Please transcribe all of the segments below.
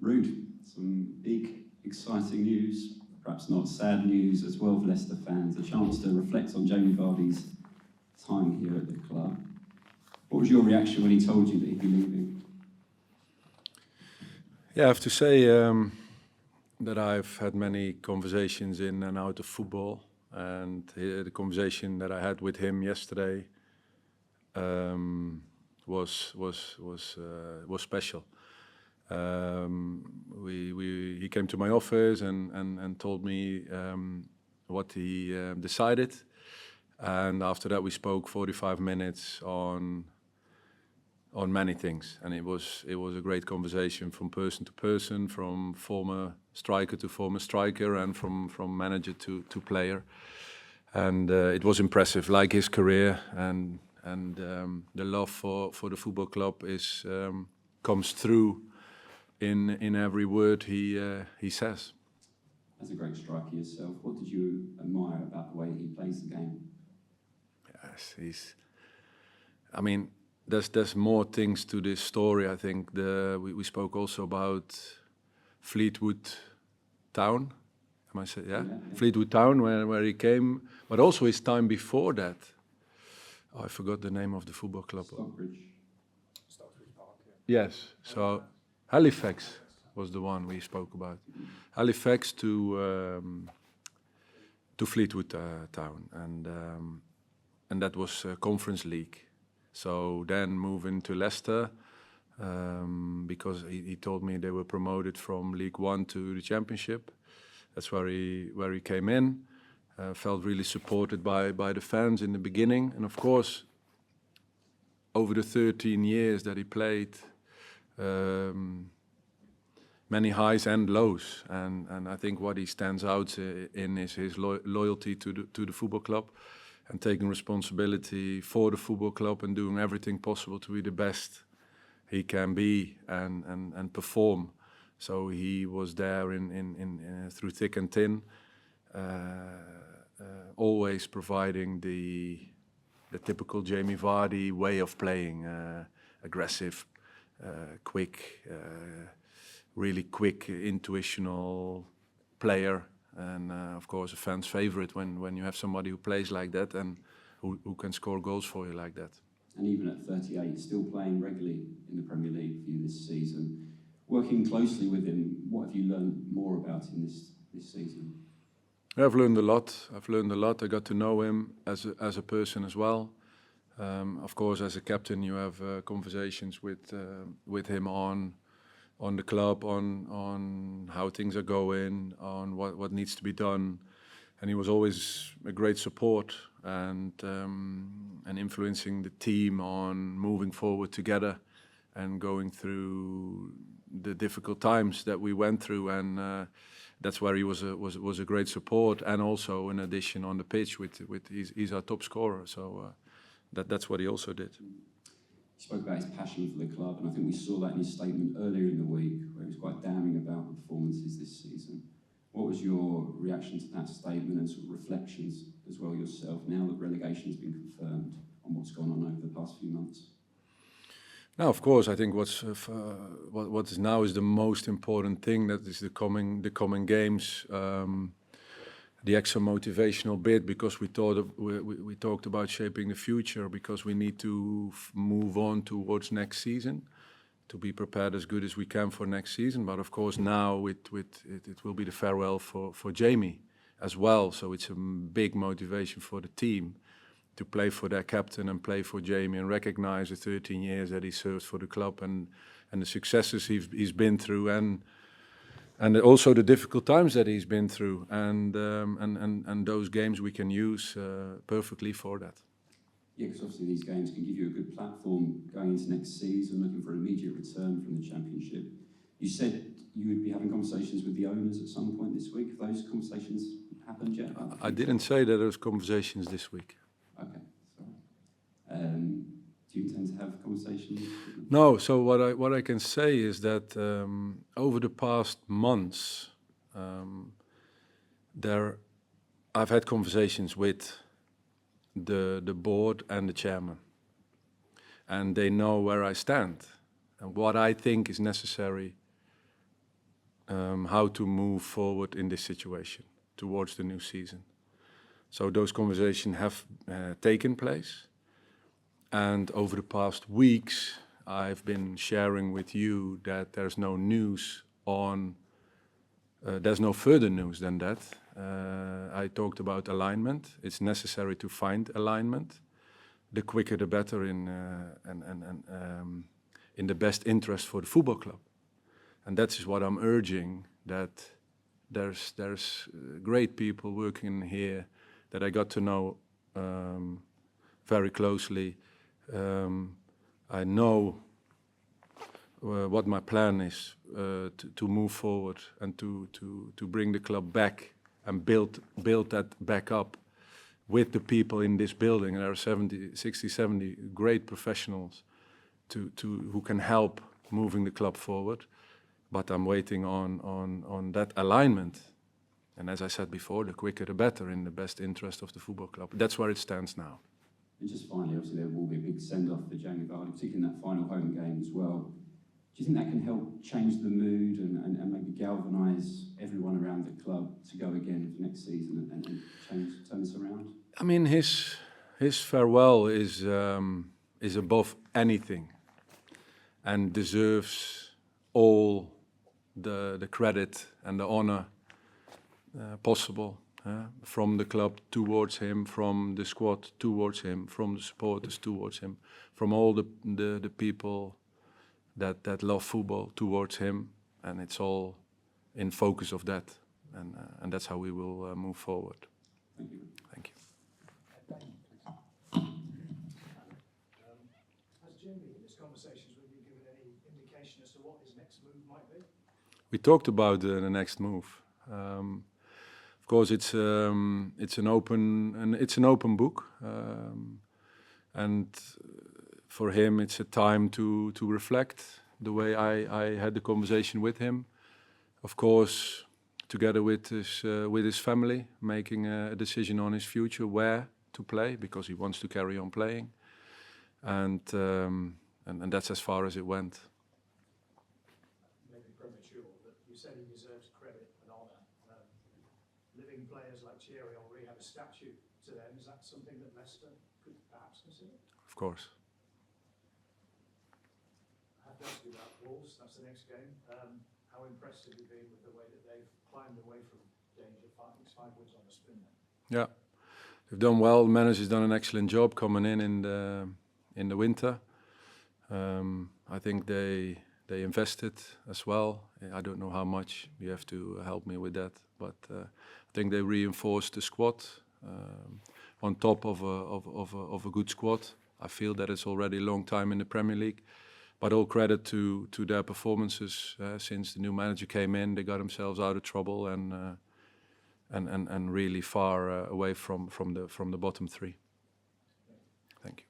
Ruud, some big, exciting news, perhaps not sad news as well for Leicester fans, a chance to reflect on Jamie Vardy's time here at the club. What was your reaction when he told you that he'd be leaving? Yeah, I have to say that I've had many conversations in and out of football, and the conversation that I had with him yesterday was special. He came to my office and told me what he decided, and after that we spoke 45 minutes on many things, and it was a great conversation from person to person, from former striker to former striker, and from manager to player, and it was impressive. Like his career and the love for the football club comes through in every word he says. As a great striker yourself, what did you admire about the way he plays the game? Yes, I mean, there's more things to this story. I think we spoke also about Fleetwood Town. Am I saying, yeah? Fleetwood Town, where he came, but also his time before that. Oh, I forgot the name of the football club. Stockbridge Park. Yeah. Yes, so Halifax was the one we spoke about. Halifax to Fleetwood Town, and that was Conference League. So then moving to Leicester, because he told me they were promoted from League One to the Championship. That's where he came in. Felt really supported by the fans in the beginning, and of course, over the 13 years that he played, many highs and lows, and I think what he stands out in is his loyalty to the football club, and taking responsibility for the football club and doing everything possible to be the best he can be and perform. So he was there in through thick and thin, always providing the typical Jamie Vardy way of playing, aggressive, quick, really quick, intuitional player. And of course, a fan's favorite when you have somebody who plays like that and who can score goals for you like that. And even at 38, still playing regularly in the Premier League for you this season. Working closely with him, what have you learned more about him this season? I've learned a lot. I got to know him as a person as well. Of course, as a captain, you have conversations with him on the club, on how things are going, on what needs to be done, and he was always a great support and influencing the team on moving forward together and going through the difficult times that we went through, and that's where he was a great support, and also in addition on the pitch he's our top scorer, so that's what he also did. He spoke about his passion for the club, and I think we saw that in his statement earlier in the week, where he was quite damning about the performances this season. What was your reaction to that statement and sort of reflections as well yourself, now that relegation has been confirmed, on what's gone on over the past few months? Now, of course, I think what is now is the most important thing. That is the coming games, the extra motivational bit, because we talked about shaping the future, because we need to move on towards next season, to be prepared as good as we can for next season. But of course, now it will be the farewell for Jamie as well. So it's a big motivation for the team to play for their captain and play for Jamie, and recognize the 13 years that he served for the club and the successes he's been through, and also the difficult times that he's been through, and those games we can use perfectly for that. Yeah, because obviously these games can give you a good platform going into next season, looking for an immediate return from the Championship. You said you would be having conversations with the owners at some point this week. Have those conversations happened yet? I didn't say that there was conversations this week. Okay, sorry. Do you intend to have conversations? No, so what I can say is that over the past months, I've had conversations with the board and the chairman, and they know where I stand and what I think is necessary how to move forward in this situation towards the new season. So those conversations have taken place, and over the past weeks I've been sharing with you that there's no news on, there's no further news than that. I talked about alignment. It's necessary to find alignment. The quicker the better in the best interest for the football club. And that is what I'm urging, that there's great people working here that I got to know very closely. I know what my plan is to move forward and to bring the club back and build that back up with the people in this building. There are 60, 70 great professionals who can help moving the club forward. But I'm waiting on that alignment. And as I said before, the quicker the better in the best interest of the football club. That's where it stands now. And just finally, obviously there will be a big send-off for Jamie Vardy, particularly in that final home game as well. Do you think that can help change the mood and maybe galvanise everyone around the club to go again for next season and turn this around? I mean, his farewell is above anything and deserves all the credit and the honor possible from the club towards him, from the squad towards him, from the supporters towards him, from all the people that love football towards him, and it's all in focus of that, and that's how we will move forward. Thank you. Thank you. Has Jamie, in his conversations with you, given any indication as to what his next move might be? We talked about the next move. Of course, it's an open book, and for him, it's a time to reflect. The way I had the conversation with him, of course, together with his family, making a decision on his future, where to play, because he wants to carry on playing, and that's as far as it went. Maybe premature, but you said he deserves credit and honour. Living players like Thierry Henry have a statue to them. Is that something that Leicester could perhaps consider? Of course. I have to ask you about Wolves. That's the next game. How impressed have you been with the way that they've climbed away from danger? 5 wins on the spin then. Yeah, they've done well. The manager's done an excellent job coming in the winter. I think they invested as well. I don't know how much. You have to help me with that. But I think they reinforced the squad on top of a good squad. I feel that it's already a long time in the Premier League. But all credit to their performances since the new manager came in. They got themselves out of trouble and really far away from the bottom three. Thank you.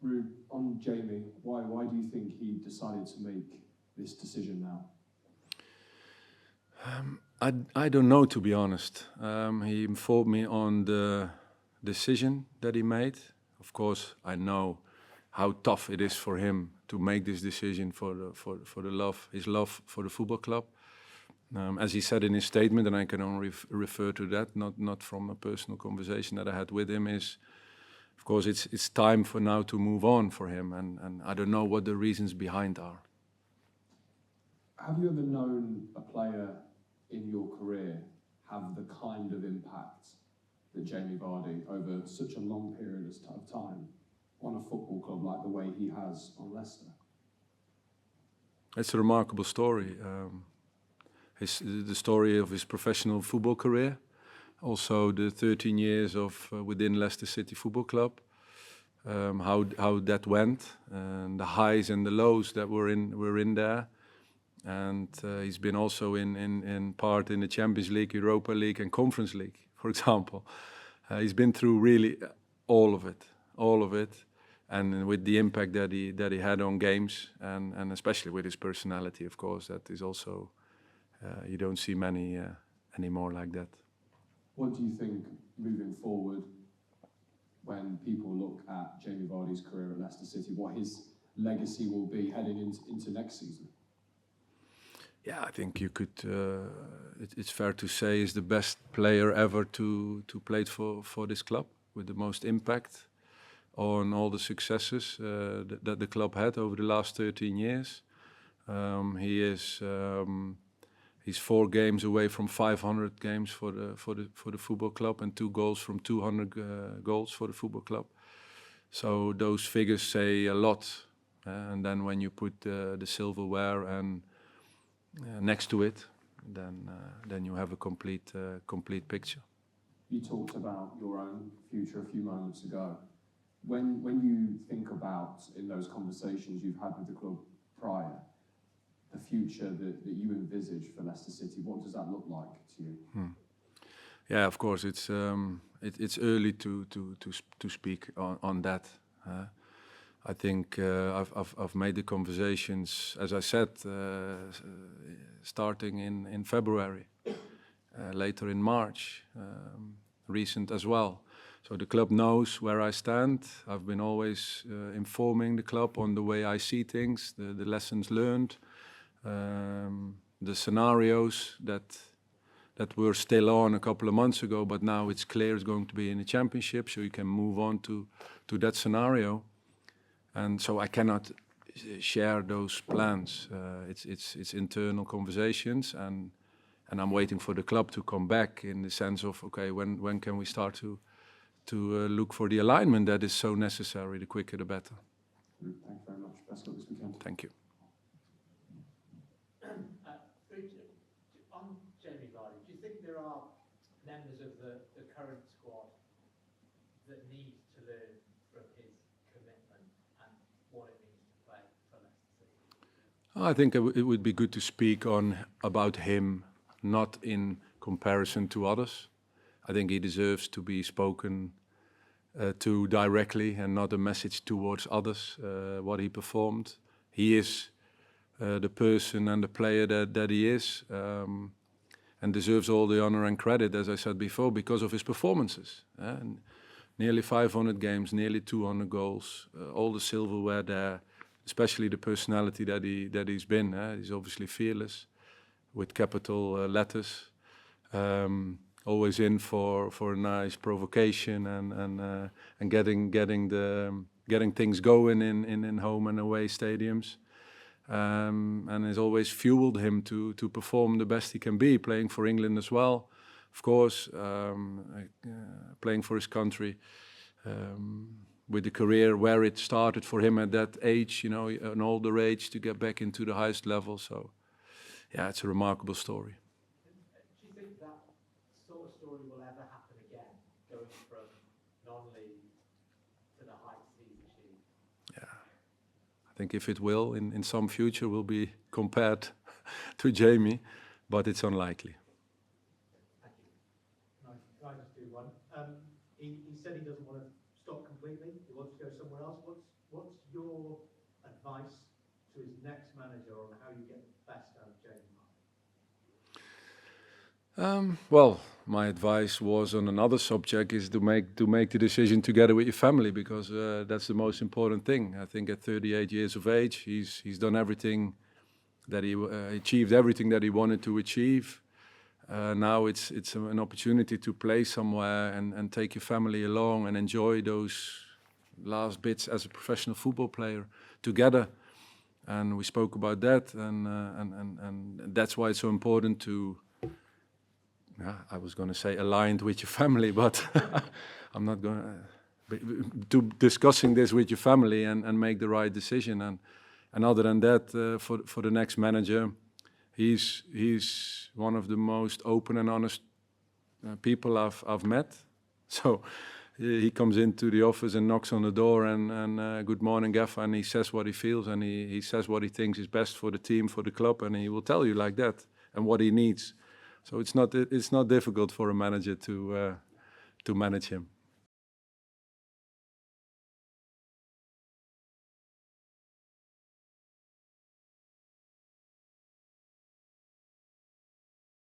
Ruud, on Jamie, why do you think he decided to make this decision now? I don't know, to be honest. He informed me on the decision that he made. Of course, I know how tough it is for him to make this decision for his love for the football club. As he said in his statement, and I can only refer to that, not from a personal conversation that I had with him, is, of course, it's time for now to move on for him, and I don't know what the reasons behind are. Have you ever known a player in your career have the kind of impact that Jamie Vardy over such a long period of time on a football club like the way he has on Leicester? It's a remarkable story. The story of his professional football career, also the 13 years of within Leicester City Football Club, how that went, and the highs and the lows that were in there. And he's been also in part in the Champions League, Europa League and Conference League, for example. He's been through really all of it, and with the impact that he had on games, and especially with his personality, of course, that is also, you don't see many anymore like that. What do you think moving forward, when when people look at Jamie Vardy's career at Leicester City, what his legacy will be heading into next season? Yeah, I think you could. It's fair to say he's the best player ever to play for this club, with the most impact on all the successes that the club had over the last 13 years. He's 4 games away from 500 games for the football club, and 2 goals from 200 goals for the football club. So those figures say a lot. And then when you put the silverware and next to it, then you have a complete picture. You talked about your own future a few moments ago. When you think about, in those conversations you've had with the club prior, the future that you envisage for Leicester City, what does that look like to you? Yeah, of course, it's early to speak on that. I think I've made the conversations, as I said, starting in February, later in March, recent as well. So the club knows where I stand. I've been always informing the club on the way I see things, the lessons learned, the scenarios that were still on a couple of months ago, but now it's clear it's going to be in the championship, so you can move on to that scenario. And so I cannot share those plans. It's internal conversations, and I'm waiting for the club to come back in the sense of, okay, when can we start to look for the alignment that is so necessary? The quicker, the better. Thank you very much. Best luck this weekend. Thank you. On Jamie Vardy, do you think there are members of the current squad that need to learn from his commitment and what it means to play for Leicester City? I think it would be good to speak about him, not in comparison to others. I think he deserves to be spoken to directly and not a message towards others, what he performed. He is the person and the player that he is, and deserves all the honor and credit, as I said before, because of his performances. And nearly 500 games, nearly 200 goals, all the silverware there, especially the personality that he's been. He's obviously fearless, with capital letters. Always in for a nice provocation and getting things going in home and away stadiums, and has always fueled him to perform the best he can be, playing for England as well, of course, playing for his country, with the career where it started for him at that age, an older age, to get back into the highest level. So, yeah, it's a remarkable story. Do you think that sort of story will ever happen again, going from non-league to the heights he's achieved? Yeah, I think if it will, in some future, will be compared to Jamie, but it's unlikely. Thank you. Can I just do one? He said he doesn't want to stop completely. He wants to go somewhere else. What's your advice to his next manager on how you get the best out of Jamie Vardy? Well, my advice was on another subject, is to make the decision together with your family, because that's the most important thing. I think at 38 years of age, he's done everything that he achieved everything that he wanted to achieve. Now it's an opportunity to play somewhere and take your family along and enjoy those last bits as a professional football player together. And we spoke about that, and that's why it's so important to. I was going to say aligned with your family, but I'm not going to discussing this with your family and make the right decision. And other than that, for the next manager, he's one of the most open and honest people I've met. So he comes into the office and knocks on the door and good morning, Gaffer, and he says what he feels, and he says what he thinks is best for the team, for the club, and he will tell you like that and what he needs. So it's not difficult for a manager to manage him.